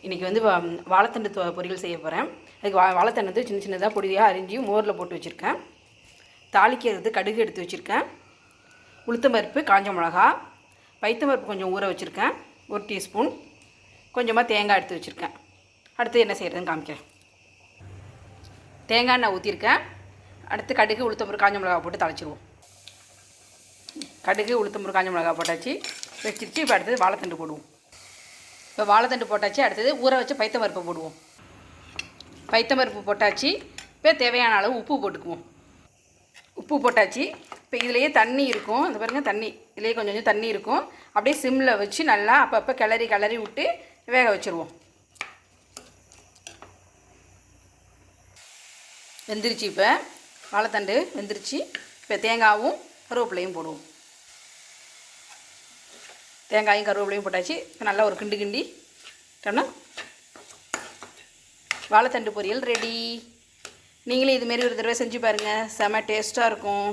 இன்றைக்கி வந்து வாழைத்தண்டு பொரியல் செய்ய போகிறேன். அதுக்கு வாழைத்தண்டு வந்து சின்ன சின்னதாக பொடியாக அரிஞ்சு மோரில் போட்டு வச்சுருக்கேன். தாளிக்கிறது கடுகு எடுத்து வச்சுருக்கேன். உளுத்தம்பருப்பு, காஞ்ச மிளகா, பைத்தம்பருப்பு கொஞ்சம் ஊற வச்சுருக்கேன், 1 டீஸ்பூன். கொஞ்சமாக தேங்காய் எடுத்து வச்சுருக்கேன். அடுத்து என்ன செய்கிறதுன்னு காமிக்கிறேன். தேங்காய் எண்ணெய் ஊற்றிருக்கேன். அடுத்து கடுகு, உளுத்தம்பருப்பு, காஞ்ச மிளகா போட்டு தாளிச்சிடுவோம். கடுகு, உளுத்தம்பருப்பு, காஞ்ச மிளகா போட்டாச்சு வச்சிருச்சு. இப்போ அடுத்தது வாழைத்தண்டு போடுவோம். இப்போ வாழைத்தண்டு போட்டாச்சு. அடுத்தது ஊற வச்சு பைத்தம்பருப்பு போடுவோம். பைத்தம்பருப்பு போட்டாச்சு. இப்போ தேவையான அளவு உப்பு போட்டுக்குவோம். உப்பு போட்டாச்சு. இப்போ இதுலேயே தண்ணி இருக்கும், அந்த பாருங்கள் தண்ணி, இதுலேயே கொஞ்சம் கொஞ்சம் தண்ணி இருக்கும். அப்படியே சிம்மில் வச்சு நல்லா அப்பப்போ கிளறி விட்டு வேக வச்சுருவோம். வெந்துருச்சு. இப்போ வாழைத்தண்டு வெந்துருச்சு. இப்போ தேங்காயும் கருவேப்பிலையும் போடுவோம். தேங்காயும் கருவேப்பிலையும் போட்டாச்சு. இப்போ நல்லா ஒரு கிண்டி டோம்னா வாழைத்தண்டு பொரியல் ரெடி. நீங்களே இதுமாரி ஒரு தடவை செஞ்சு பாருங்கள், செம்ம டேஸ்ட்டாக இருக்கும்.